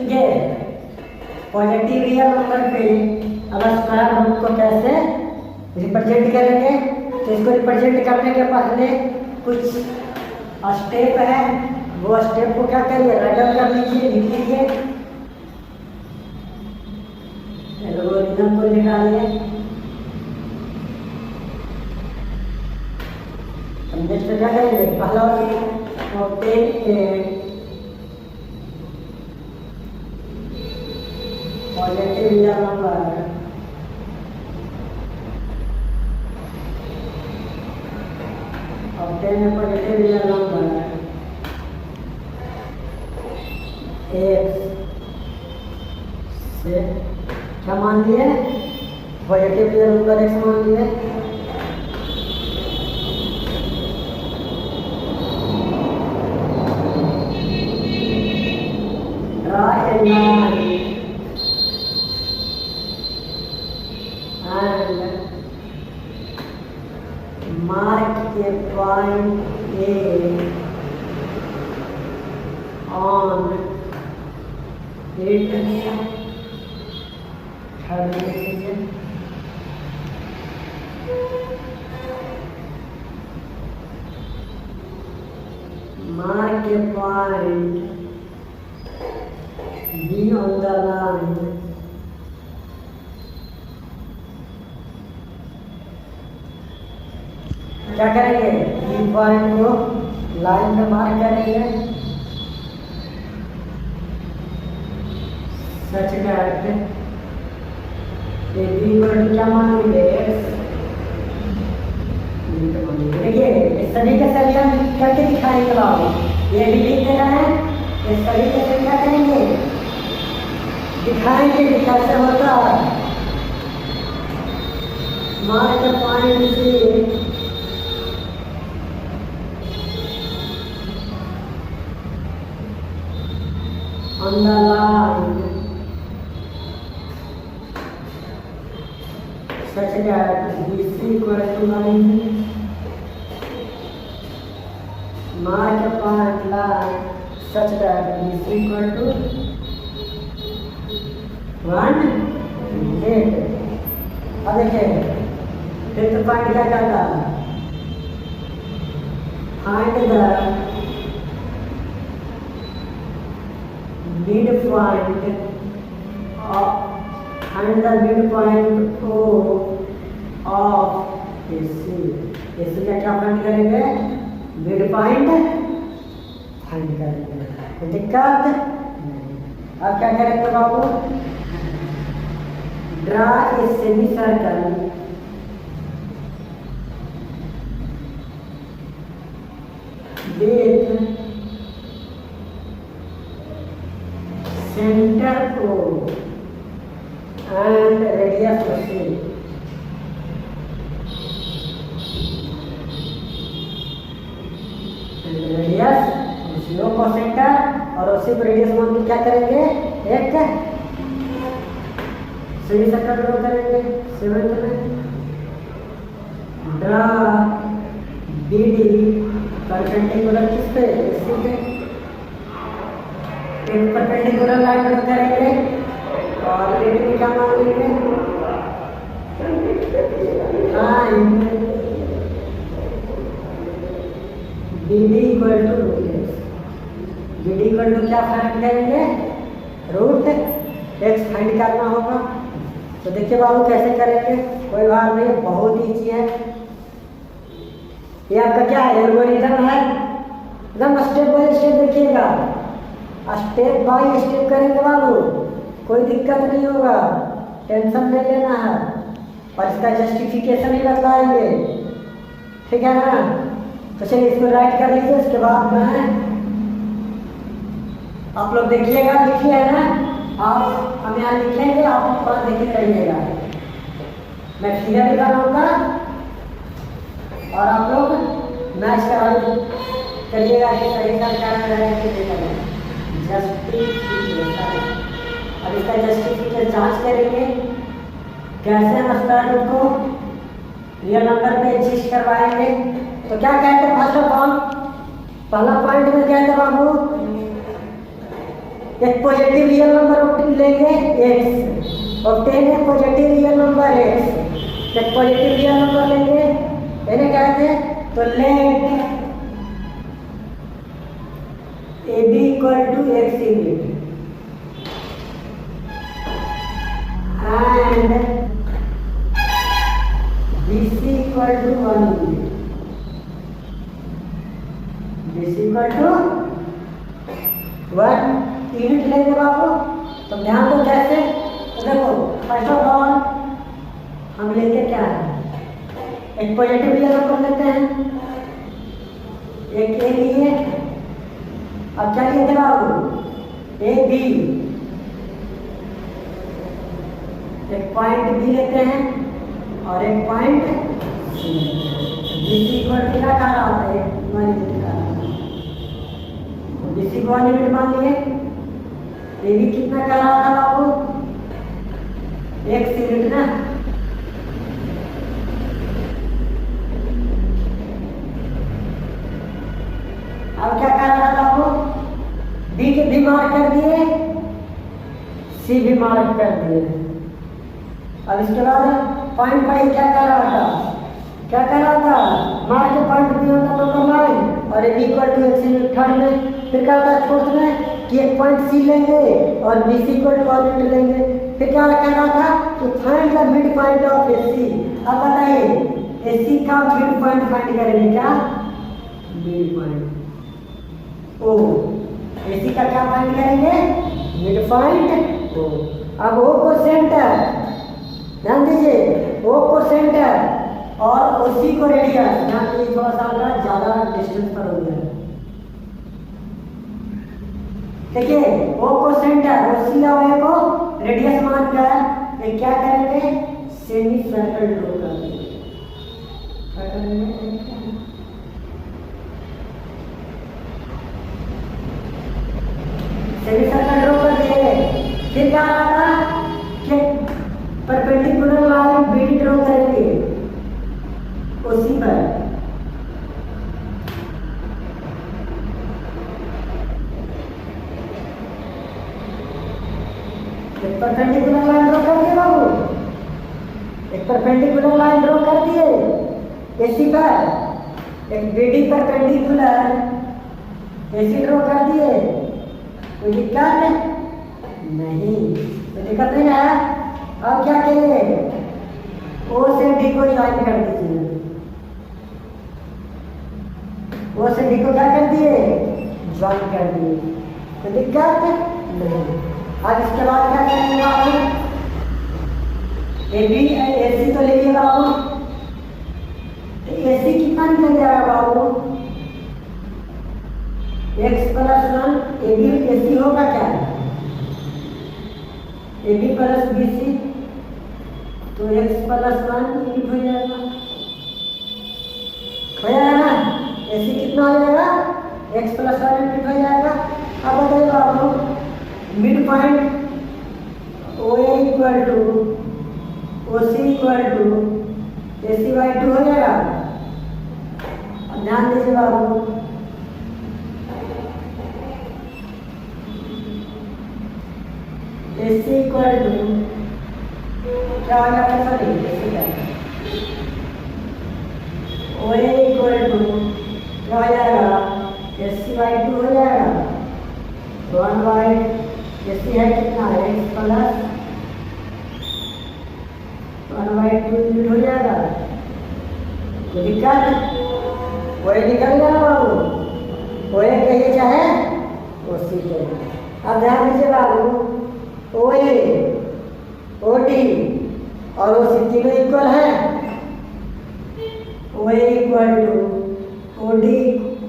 ठीक है। Positive real number पे अब स्क्वायर रूट को कैसे रिप्रेजेंट करेंगे, तो इसको रिप्रेजेंट करने के पहले कुछ स्टेप है, वो स्टेप को क्या करिए, राइट डाउन कर लीजिए, लिख लीजिए, एल्गोरिथम को निकालिए। नेक्स्ट क्या करेंगे, पहला positive real number obtain positive real number x से क्या मान लिए, पॉजिटिव रियल नंबर x मान लिए, draw a line and mark a point A on it, mark a point B on the line क्या करेंगे, बी पॉइंट को line पे मार्क करेंगे, सच दैट ये बी पर क्या मान लेंगे, देखिए इस सभी के सभी हम करके दिखाएंगे बाबू, ये भी लिख देना है, इस सभी के सभी क्या करेंगे, दिखाएंगे कि कैसे होता है। मार्क पॉइंट से on the line such that BC equal to line, mark a point line such that BC equal to 1 8। अब देखिए फिफ्थ पॉइंट क्या कहता है, find the midpoint and the midpoint of AC। AC का क्या find करेंगे, mid point find करेंगे, कोई दिक्कत नहीं। अब क्या करेंगे बाबू, draw a semi circle with center O and radius OC। Radius O को सेंटर और OC को रेडियस मान के क्या करेंगे, एक सेमी सर्कल ड्रॉ करेंगे। सेवेंथ में ड्रा BD परपेंडिकुलर किस पे, AC पे, परपेंडिकुलर लाइन ड्रॉ करेंगे और रेडियस क्या मान लेंगे, BD equal to root x. BD equal to क्या फाइंड करेंगे, रूट एक्स फाइंड करना होगा। तो देखिए बाबू कैसे करेंगे, कोई बात नहीं, बहुत ईजी है। ये आपका क्या है, एल्गोरिथम है, एकदम स्टेप बाय स्टेप देखिएगा, स्टेप बाय स्टेप करेंगे बाबू, कोई दिक्कत नहीं होगा, टेंशन नहीं लेना है, और इसका जस्टिफिकेशन ही बताएंगे, ठीक है ना। तो चलिए इसको राइट कर लीजिए, उसके बाद में आप लोग देखिएगा, लिखिए है ना, आप हम यहाँ लिखेंगे, आप पर देखते रहिएगा, मैं फिगर भी बनाऊंगा और आप लोग मैच करिएगा कि सही का क्या है, जस्टिफिकेशन। अब इसका जस्टिफिकेशन जांच करेंगे, कैसे हम स्क्वायर रूट को रियल नंबर पे एडजस्ट करवाएंगे। तो क्या कहते हैं, फर्स्ट ऑफ ऑल पहला पॉइंट में क्या है बाबू, एक पॉजिटिव रियल नंबर लेंगे x, obtain a positive real number x. एक पॉजिटिव रियल नंबर लेंगे, इन्हें कहते हैं तो let A B equal to x unit and B C equal to 1 unit. B C equal to 1 unit लेंगे बाबू। तो ध्यान दो कैसे, तो देखो फर्स्ट ऑफ ऑल हम लेते क्या है, एक पॉजिटिव रियल नंबर लेते हैं, एक ए लिए। अब क्या लिए थे बाबू, ए बी, एक पॉइंट बी लेते हैं और एक point C. B C equal to क्या कहा रहा है, 1 यूनिट का। बी सी को 1 यूनिट मान लिए। ए बी कितना कह रहा था बाबू, एक्स यूनिट ना। अब क्या कह रहा था बाबू, बी के भी मार्क कर दिए, सी भी मार्क कर दिए। अब इसके बाद पॉइंट पर क्या कह रहा था, क्या कह रहा था, मार्क पॉइंट बी होता नंबर 9 और A B equal to x unit third में। फिर क्या होता है फोर्थ में कि एक पॉइंट सी लेंगे और B C equal to 1 unit लेंगे। फिर क्या कह रहा था कि find the mid point of A C. अब बताइए ए सी का मिड पॉइंट फाइंड करेंगे, क्या मिड पॉइंट ओ, ए सी का क्या फाइंड करेंगे, मिड पॉइंट ओ। अब ओ को सेंटर, ध्यान दीजिए, ओ को सेंटर और ओसी को रेडियस। यहाँ पे थोड़ा सा ज्यादा डिस्टेंस पर हो गया, देखिए ओ को सेंटर, ओसी और ए को रेडियस मानकर ये क्या करेंगे, सेमी सर्कल ड्रॉ करेंगे। सेमी सर्कल ड्रॉ कर दिए। फिर क्या आता कि परपेंडिकुलर लाइन बी ड्रॉ करेंगे ओसी पर। एक परपेंडिकुलर लाइन ड्रॉ कर दिए बाबू, एक परपेंडिकुलर लाइन ड्रॉ कर दिए एसी पर। एक बीडी परपेंडिकुलर एसी ड्रॉ कर दिए, कोई दिक्कत नहीं, कोई दिक्कत नहीं है। अब क्या करेंगे, ओ से डी को ज्वाइन कर दीजिए, ओ से डी को क्या कर दिए, ज्वाइन कर दिए, कोई दिक्कत नहीं। अब इसके बाद क्या करेंगे बाबू, ए बी ए सी तो ले लिया बाबू, तो ए सी कितना निकल जाएगा बाबू, x plus 1 A B A C होगा क्या, A B plus B C, तो एक्स प्लस 1 यूनिट हो जाएगा, ना। ए सी कितना हो जाएगा, एक्स प्लस 1 यूनिट हो जाएगा। अब बताइए बाबू, mid point O A equal to O C equal to A C by 2 हो जाएगा। अब ध्यान दीजिए बाबू, ए सी इक्वल टू क्या हो जाएगा, सॉरी ए सी का ओ ए इक्वल टू क्या हो जाएगा, ए सी बाई 2 हो जाएगा। 1 बाई एसी है कितना, एक्स प्लस 1 बाई 2 यूनिट हो जाएगा, कोई दिक्कत, वो निकल गया बाबू, वो कहिए चाहे ओसी के। अब ध्यान दीजिए बाबू, ओ ए ओ डी और ओ सी तीनों इक्वल है। ओ A equal to O D,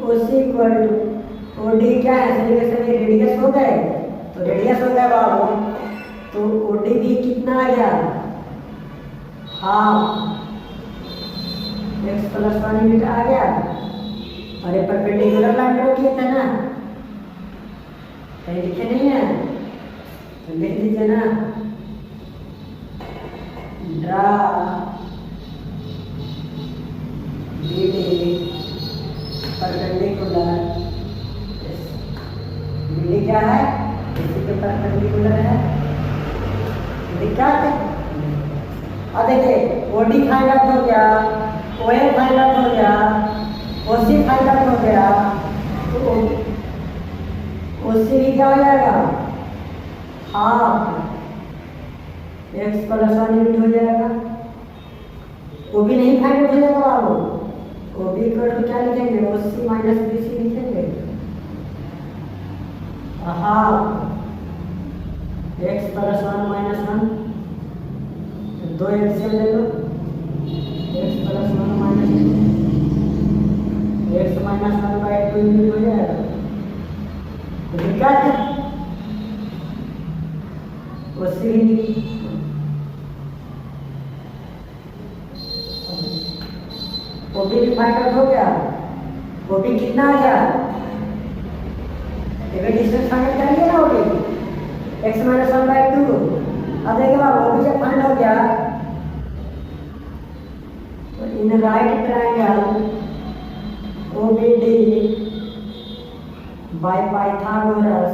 O C equal to O D क्या है, सभी के सभी रेडियस हो गए, तो रेडियस हो गया बाबू, तो ओ डी भी कितना आ गया, हाफ एक्स प्लस 1 यूनिट आ गया। और ये परपेंडिकुलर लाइन ड्रॉ किए थे ना, कहीं लिखे नहीं है तो लिख दीजिए ना, ड्रा बीडी परपेंडिकुलर, बीडी क्या है, इसके परपेंडिकुलर है, दिक्कत। और देखिए OD फाइंड आउट हो गया, OA फाइंड आउट हो गया, OC फाइंड आउट हो गया, तो OC भी क्या हो जाएगा, हाफ x प्लस 1 यूनिट हो जाएगा। वो भी नहीं फाइंड आउट हो जाएगा बाबू, वो भी इक्वल टू क्या लिखेंगे, OC माइनस BC लिखेंगे, हाफ x प्लस 1 माइनस 1, दो एलसीएम ले लो, x plus 1 minus x minus 1/2 unit हो जाएगा। दिक्कत OC वो भी फाइंड आउट हो गया, वो भी कितना आ गया, डिस्टेंस फाइंड करेंगे ना, वो भी x माइनस 1/2। अब देखिए बाबू वो भी जब फाइंड हो गया तो in right triangle OBD by Pythagoras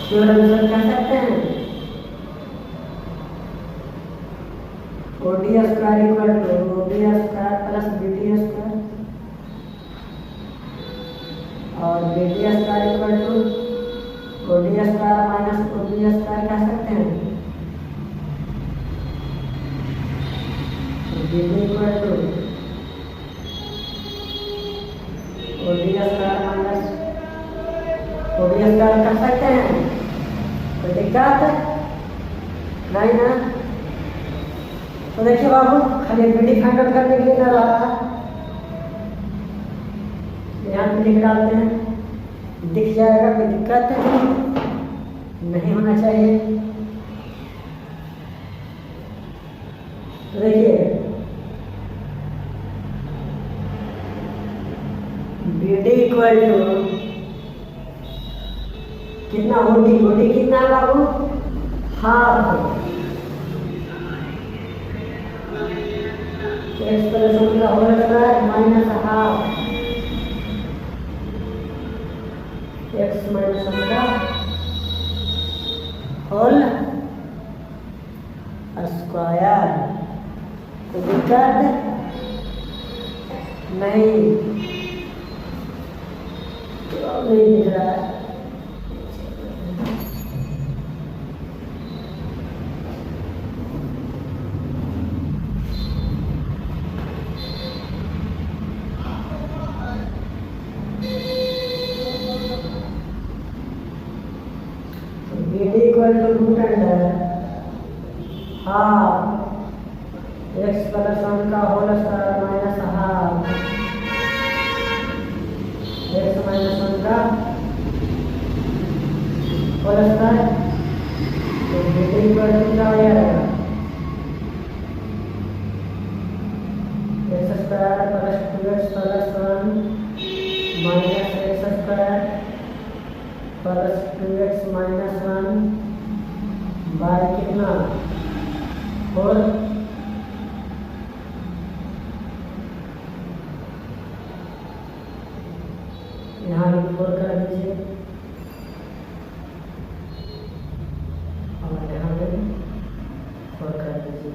theorem कह सकते हैं, OD square equal to OB square plus BD square और BD square equal to OD square minus OB square कह सकते हैं। BD equal to OD square minus OB square कर सकते हैं, कोई दिक्कत नहीं ना। तो देखिए बाबू खाली BD फाइंड आउट करने के लिए ना रहा, यहाँ पे लिख डालते हैं, दिख जाएगा, कोई दिक्कत नहीं होना चाहिए। तो देखिए BD इक्वल टू कितना, OD कितना है बाबू, हाफ x प्लस 1 का whole square minus half x minus 1 का होल स्क्वायर। तो दिक्कत नहीं दिख रहा है। BD equal to root under half x plus 1 का whole square minus half x minus 1 का होल स्क्वायर। तो BD इक्वल टू क्या हो जाएगा, x square plus 2x plus 1 minus x square plus 2x minus 1 by कितना, 4। यहाँ भी 4 कर दीजिए और यहाँ पे 4 कर दीजिए।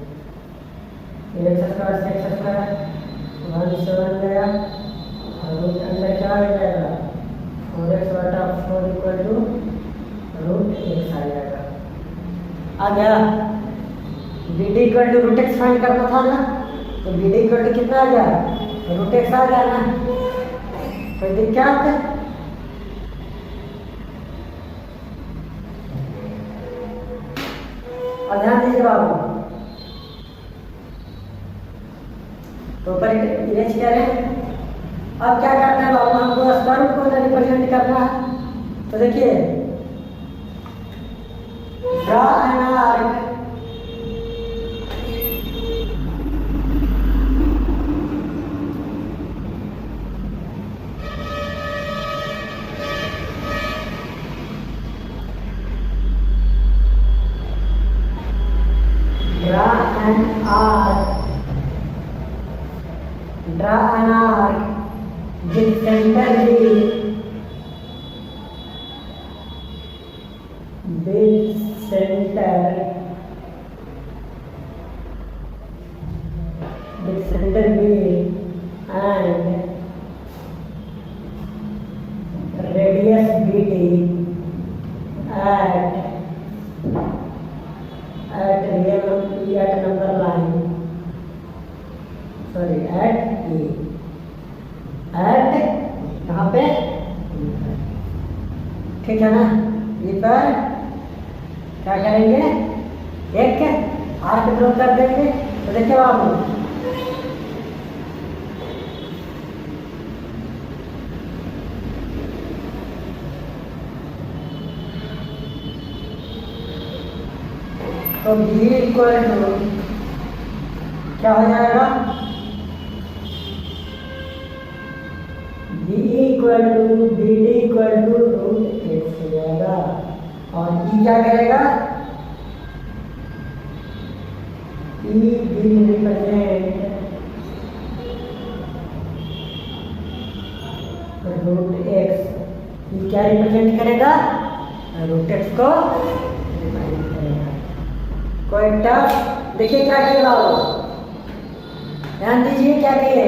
x स्क्वायर से x स्क्वायर 1 से 1 गया और रूट अंदर क्या आ जाएगा, 4x/4 equal to root x आ जाएगा। आ गया। BD equal to root x find करना था ना, तो BD इक्वल टू कितना आ गया, रूट x आ गया ना, कोई दिक्कत है। और ध्यान दीजिए बाबू, तो ऊपर इमेज क्या है। अब क्या करना है बाबू, हमको स्क्वायर रूट को रिप्रेजेंट करना है। तो देखिए draw an arc draw an arc This center B and radius BD at number line, sorry, at E, at कहाँ पे, ठीक है ना। ये पर क्या करेंगे, एक आर्क ड्रॉ कर देंगे। तो देखिए आप तो B इक्वल टू क्या हो जाएगा, B equal to B D equal to root x हो जाएगा। और E क्या करेगा, E will represent root x. E क्या रिप्रेजेंट करेगा, रूट एक्स को रिप्रेजेंट करेगा। कोई टफ देखिए क्या किया, ध्यान दीजिए क्या किए।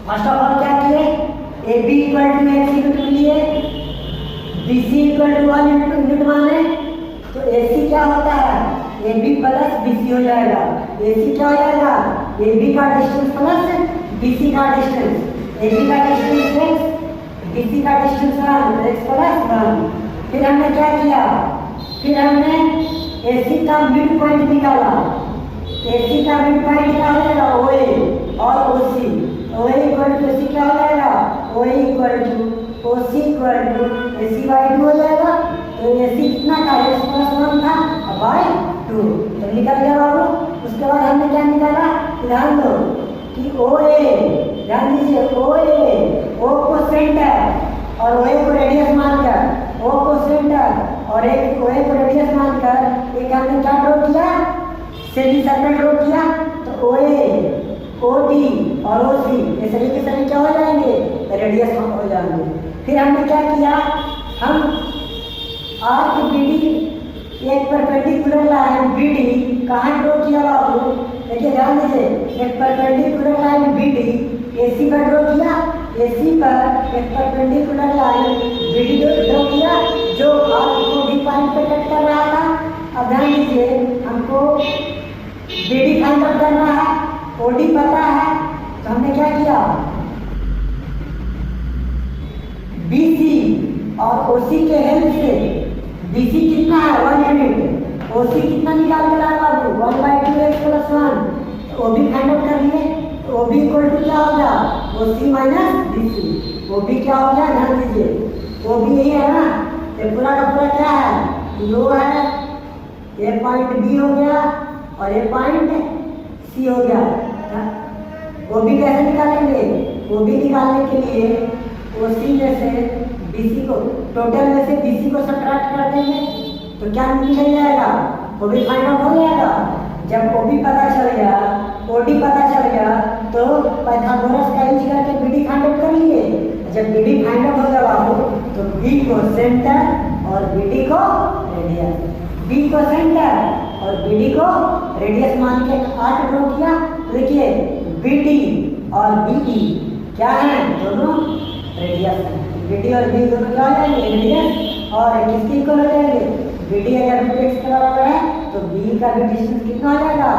फर्स्ट ऑफ ऑल क्या किए, A B equal to x unit लिए, B C equal to 1 unit माने तो ए सी क्या होता है, A B plus B C हो जाएगा। ए सी क्या हो जाएगा, ए बी का डिस्टेंस प्लस बी सी का डिस्टेंस, ए बी का डिस्टेंस एक्स, बी सी का डिस्टेंस 1, एक्स प्लस 1। फिर हमने क्या किया, फिर हमने ए सी का मिड पॉइंट निकाला। ए सी का मिड पॉइंट क्या हो जाएगा, ओ ए और ओ सी। ओ ए इक्वल टू सी क्या हो जाएगा, O A equal to O C equal to A C by 2 हो जाएगा। तो ए सी कितना था, एक्स प्लस 1 था बाई 2, तो निकल गया बाबू। उसके बाद हमने क्या निकाला, ध्यान दो कि ओ ए, ध्यान दीजिए ओ ए, ओ को सेंटर और ओ ए को रेडियस मानकर, ओ को सेंटर और एक ओ ए को रेडियस मानकर एक हमने क्या ड्रॉ किया, सेमी सर्कल ड्रॉ किया। तो ओ ए, ओ डी और ओ सी ये सभी के सभी क्या हो जाएंगे, रेडियस हो जाएंगे। फिर हमने क्या किया, हम आर्क बी डी एक परपेंडिकुलर लाइन बी डी कहाँ ड्रॉ किया बाबू, देखिए ध्यान दीजिए, एक perpendicular line B D A C पर ड्रॉ किया, ए सी पर एक perpendicular line B D draw किया जो आर्क को डी पॉइंट पे कट कर रहा था। अब ध्यान दीजिए, हमको बी डी फाइंड आउट करना है, ओ डी पता है, तो हमने क्या किया, बी सी और ओ सी के हेल्प से, बी सी कितना है 1 यूनिट, ओ सी कितना निकाल कर आया बाबू 1/2 x plus 1। O B find out कर लिए। ओ बी इक्वल टू क्या हो गया, O C minus B C. O B क्या हो गया, ध्यान दीजिए, ओ बी यही है ना, ये पूरा का पूरा क्या है, लो है, ये पॉइंट बी हो गया और ये पॉइंट सी हो गया। ओ बी कैसे निकालेंगे, ओ बी निकालने के लिए ओ सी में से बी सी को, टोटल में से बी सी को सब्ट्रैक्ट कर देंगे तो क्या निकल जाएगा, ओ बी फाइंड आउट हो जाएगा। जब ओ बी पता चल गया, ओ डी पता चल गया तो पाइथागोरस का यूज करके बी डी फाइंड आउट कर लिए। जब बी डी फाइंड आउट हो गया बाबू तो बी को सेंटर और बी डी को रेडियस, बी को सेंटर और बी डी को रेडियस मान के आर्क ड्रॉ किया। देखिए बी डी और बी ई क्या है, दोनों रेडियस है। बी डी और बी दोनों क्या हो जाएंगे, रेडियस। और किसके इक्वल हो जाएंगे, बी डी अगर रूट एक्स के बराबर है तो बी का भी डिस्टेंस कितना हो जाएगा,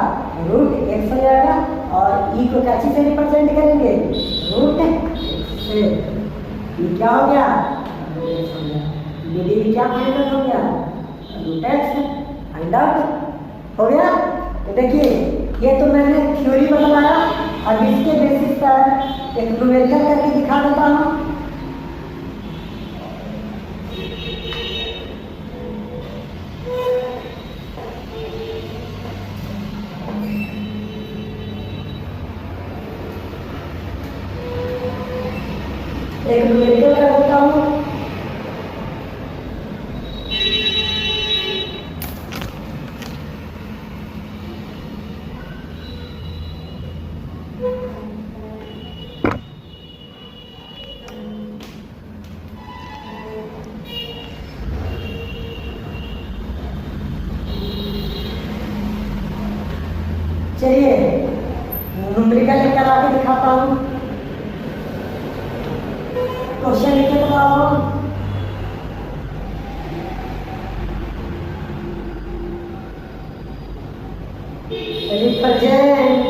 रूट एक्स हो जाएगा। और ई को कैसे से रिप्रेजेंट करेंगे, रूट से। ये क्या हो गया, बी डी क्या फाइंड आउट हो गया, रूट एक्स फाइंड आउट हो गया। तो देखिए ये तो मैंने थ्योरी बताया, अब इसके बेसिस पर एक न्यूमेरिकल करके दिखा देता हूँ। एक न्यूमेरिकल कर देता हूँ। के दिखाता हूँ। क्वेश्चन लिखे तो बाबू represent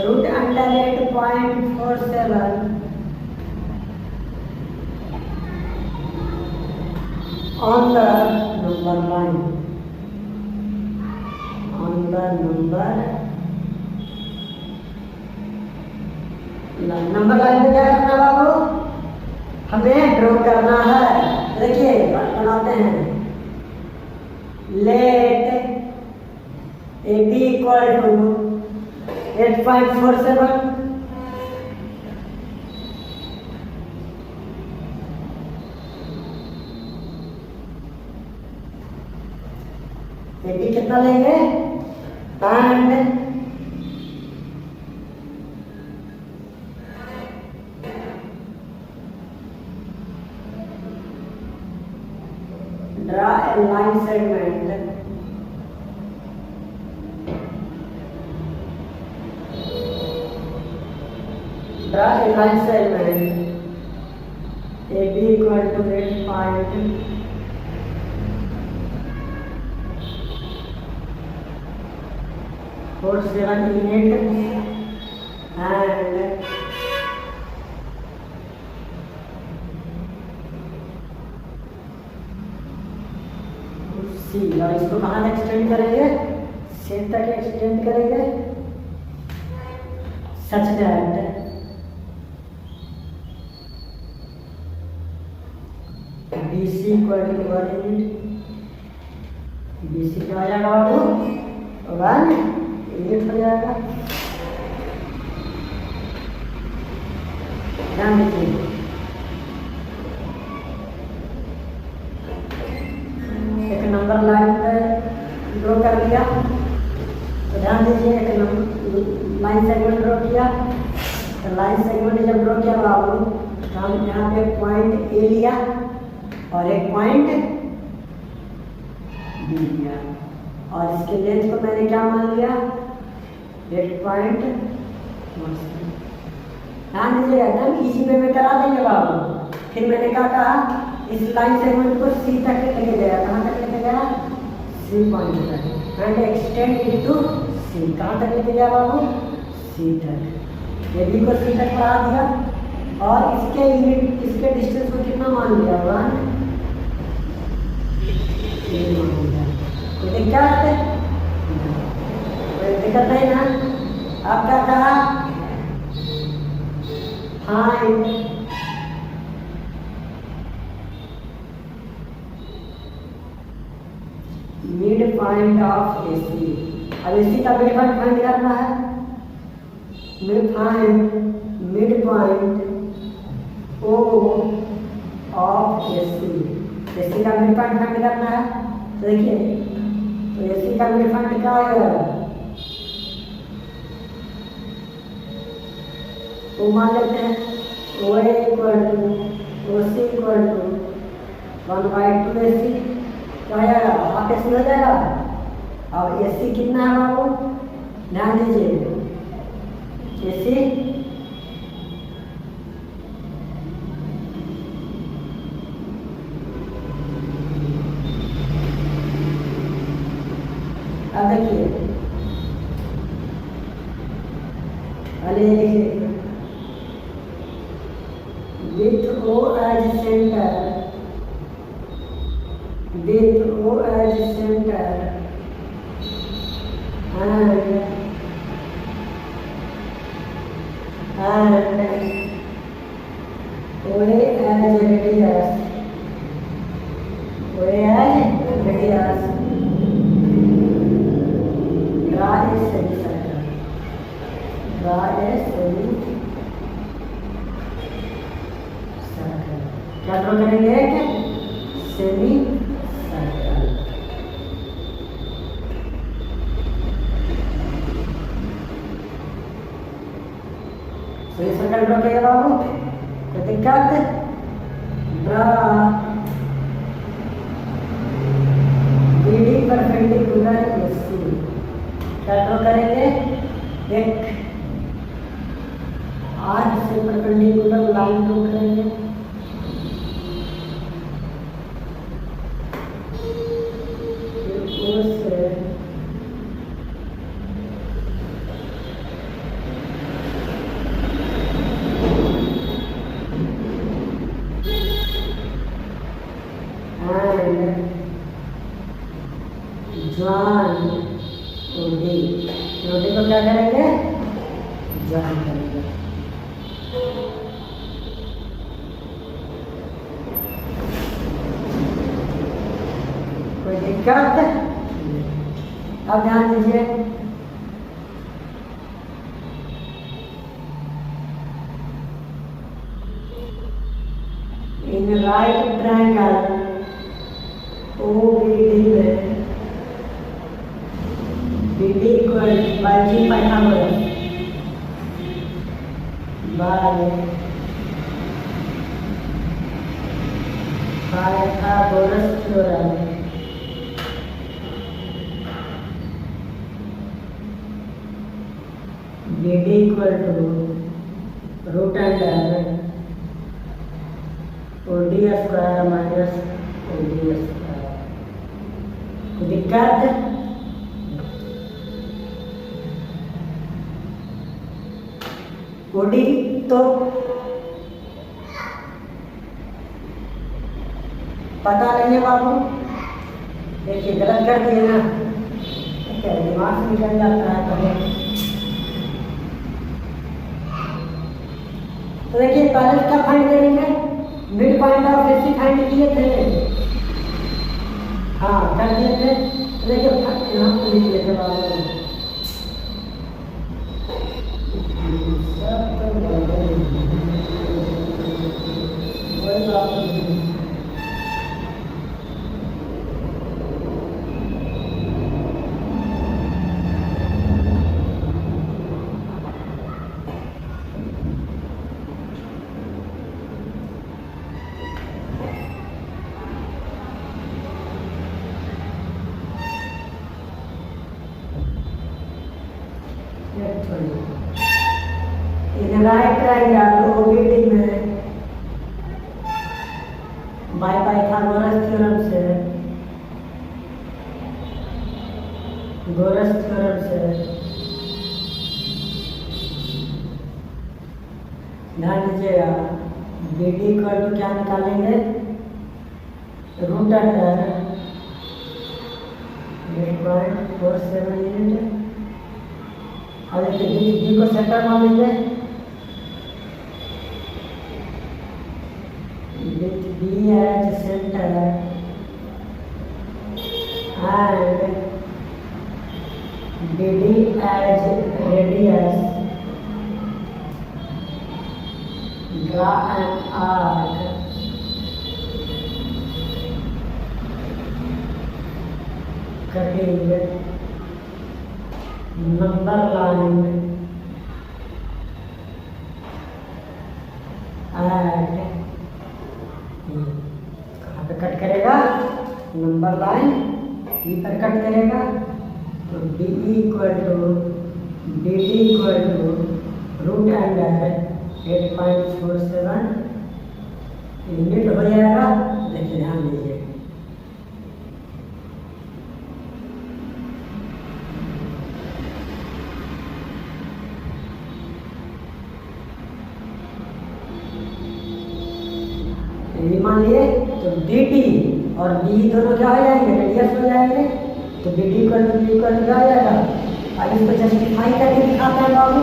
root under 8.47 on the number line. On the number line में क्या करना बाबू? हमें ड्रॉ करना है। देखिए बनाते हैं। Let AB equal to 8.47 AB कितना लेंगे and draw a line segment AB equal to 8.478 and C। और इसको कहाँ तक एक्सटेंड करेंगे? C तक एक्सटेंड करेंगे such that BC equal to 1 unit। BC क्या हो जाएगा बाबू? 1 यूनिट हो जाएगा। ध्यान दीजिए एक नंबर लाइन पे ड्रॉ कर दिया तो ध्यान दीजिए एक लाइन सेगमेंट ड्रॉ किया तो लाइन सेगमेंट जब ड्रॉ किया बाबू तो हम यहाँ पे पॉइंट ए लिया और एक पॉइंट बी लिया और इसके लेंथ को मैंने क्या मान लिया 8.1। ध्यान दीजिएगा एकदम इजी वे में करा देंगे बाबू। फिर मैंने क्या कहा इस लाइन सेगमेंट को सी तक लेके गया। कहाँ तक लेके गया? सी पॉइंट तक एंड एक्सटेंड इट टू सी। कहाँ तक लेके गया बाबू? सी तक। ये बी को सी तक बढ़ा दिया और इसके यूनिट इसके डिस्टेंस को कितना मान लिया? 1 मान लिया। कोई दिक्कत? कोई दिक्कत नहीं ना? आप क्या कहा? Find mid point of AC। अब AC का मिड पॉइंट फाइंड करना है। Mid point O of AC। AC का मिड पॉइंट फाइंड करना है तो देखिए तो AC का मिड पॉइंट क्या होगा? वो मान लेते हैं OA equal to OC equal to 1/2 AC क्या हो जाएगा? हाफ AC हो जाएगा। अब AC कितना है बाबू? ध्यान दीजिए AC अब देखिए अरे with O as center and OA as radius draw a semicircle क्या ड्रॉ करेंगे? Semi circle. Semi circle draw किया बाबू तो दिक्कत ड्रॉ BD परपेंडिकुलर AC। क्या ड्रॉ करेंगे? एक आर्क से परपेंडिकुलर लाइन ड्रॉ करेंगे। फिर उससे ज्वाइन ओडी ओडी को क्या करेंगे? ज्वाइन करेंगे। कोई दिक्कत? अब ध्यान दीजिए, इन राइट ट्रायंगल OBD में BD equal by G Pythagoras by Pythagoras theorem BD equal to root under OD square minus OD square। दिक्कत? ओडी तो पता नहीं है बाबू, देखिए गलत कर दिए ना, क्या दिमाग से निकल जाता है कभी। तो देखिए पहले क्या फाइंड करेंगे? Mid point of AC find किए थे, हाँ कर दिए थे। देखिए यहाँ पे लिख लेते बाबू, इन राइट ट्रायंगल OBD में बाय पाइथागोरस थ्योरम से ध्यान दीजिएगा, BD इक्वल टू क्या निकालेंगे? Root under 8.47 unit. और देखिए D को सेंटर मान लीजिए, B as center and BD as radius, draw an arc cutting number line at कहाँ पे कट करेगा? नंबर लाइन ई पर कट करेगा। तो DE equal to BD equal to root under 8.47 unit हो जाएगा। देखिए ध्यान दीजिए, मान लिए तो DT और B दोनों क्या हो जाएंगे? रेडियस हो जाएंगे। तो BD equal to B equal to क्या हो जाएगा? अब इसको जस्टिफाई करके दिखाते हैं बाबू।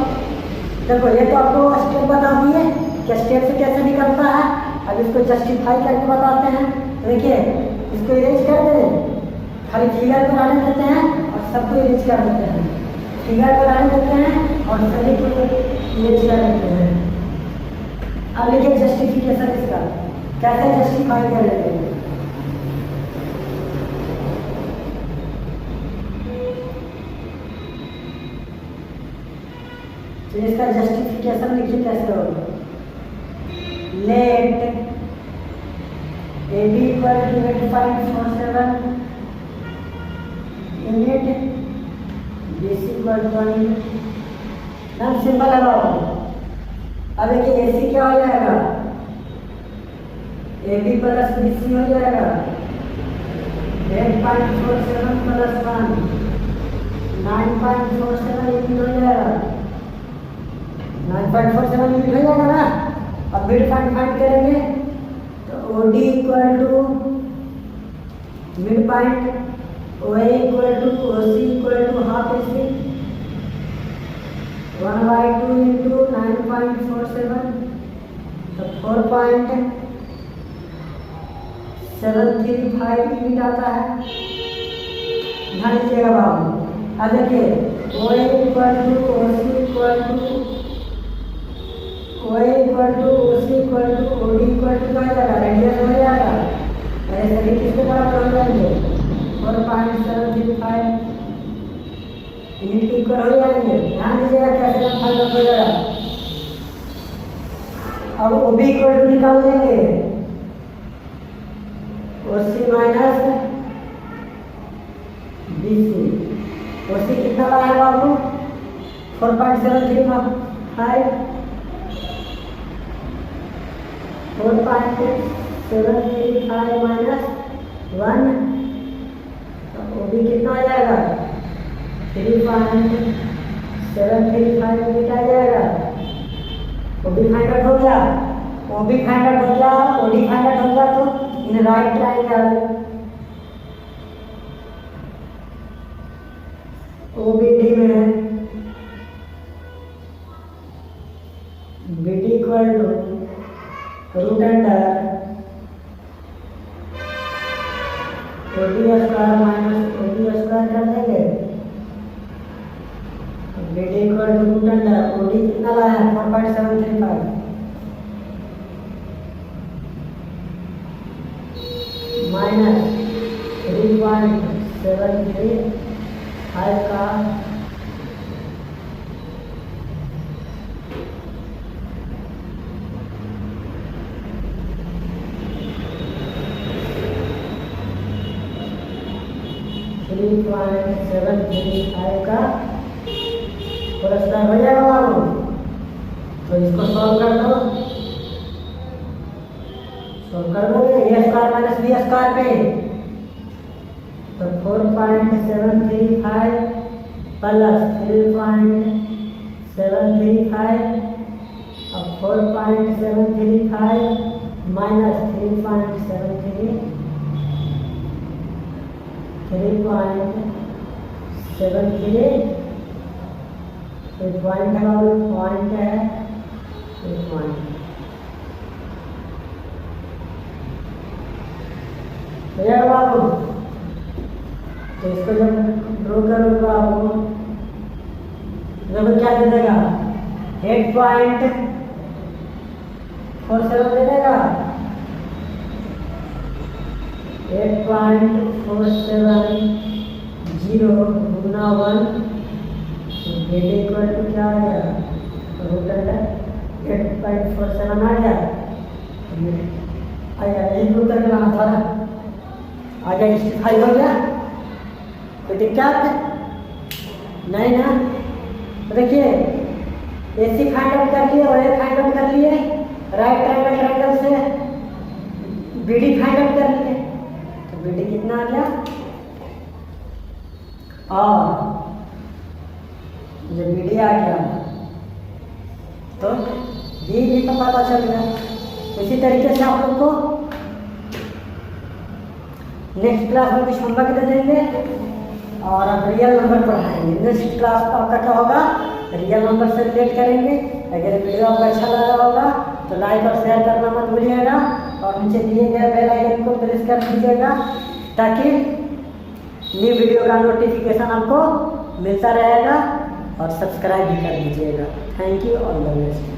देखो ये तो आपको स्टेप बता दिए कि स्टेप से कैसे निकलता है, अब इसको जस्टिफाई करके बताते हैं। तो देखिए इसको इरेज कर दें, खाली फिगर को आने देते हैं और सबको इरेज कर देते हैं। फिगर को आने देते हैं और सभी को इरेज कर देते हैं। अब लिखिए जस्टिफिकेशन इसका कैसे जस्टिफाई कर लेते हैं। तो इसका जस्टिफिकेशन लिखिए कैसे होगा? Let AB equal to 8.47 unit, BC equal to 1 unit, एकदम सिंपल है बाबू। अब देखिए AC क्या हो जाएगा, AB प्लस BC हो जाएगा 8.47 प्लस 1 9.47 यूनिट हो जाएगा, 9.47 यूनिट हो जाएगा ना। अब मिड पॉइंट फाइंड करेंगे तो OD equal to mid point, OA equal to OC equal to half AC 1/2 into 9.47 तो 4.735 यूनिट आता है। ध्यान दीजिएगा बाबू। अब देखिए OA equal to OC equal to OA equal to OC equal to OD equal to क्या हो जाएगा, रेडियस हो जाएगा। ऐसे सभी किसके बराबर हो जाएंगे 4.735 यूनिट इक्वल हो जाएंगे। ध्यान दीजिएगा कैसे फाइंड आउट हो जाएगा। अब OB इक्वल टू निकाल देंगे OC माइनस BC। OC कितना लाया बाबू 4.735 4.735 माइनस 1 तो OB कितना आ जाएगा 3.735 यूनिट आ जाएगा। OB फाइंड आउट हो गया, OB फाइंड आउट हो गया, OD फाइंड आउट हो गया तो इन राइट ट्रायंगल OBD में BD equal to root under OD square minus OD square कर देंगे। BD equal to root under OD कितना लाया है 4.735 माइनस 3.735 का 3.735 का पुरस्कार हो जाएगा बाबू। तो इसको सॉल्व कर दो, सॉल्व कर दोगे A square minus B square पे तो 4.735 प्लस 3.735 अब 4.735 माइनस 3.733 पॉइंट है बाबू, पॉइंट है पॉइंट हो जाएगा बाबू। तो इसको जब ड्रॉ करोगे बाबू जब क्या दे देगा 8.47 दे देगा 8.470 गुना 1 BD इक्वल टू क्या आ गया रूट अंडर 8.47 आ गया। एक रूट करके लाना था ना, आ गया 65 हो गया। कोई दिक्कत नहीं ना। तो देखिए AC फाइंड आउट कर लिए, OA फाइंड आउट कर लिए, राइट ट्रायंगल से BD फाइंड आउट कर लिए तो BD कितना आ गया। और जब BD आ गया तो B भी तो पता चल गया। इसी तरीके से आप लोग को नेक्स्ट क्लास में कुछ होमवर्क दे देंगे और अब रियल नंबर पढ़ाएंगे। नेक्स्ट क्लास का आपका क्या होगा रियल नंबर से रिलेट करेंगे। अगर वीडियो आपको अच्छा लगा होगा तो लाइक और शेयर करना मत भूलिएगा और नीचे दिए गए बेल आइकन को प्रेस कर दीजिएगा ताकि न्यू वीडियो का नोटिफिकेशन आपको मिलता रहेगा और सब्सक्राइब भी कर दीजिएगा। Thank you all the best.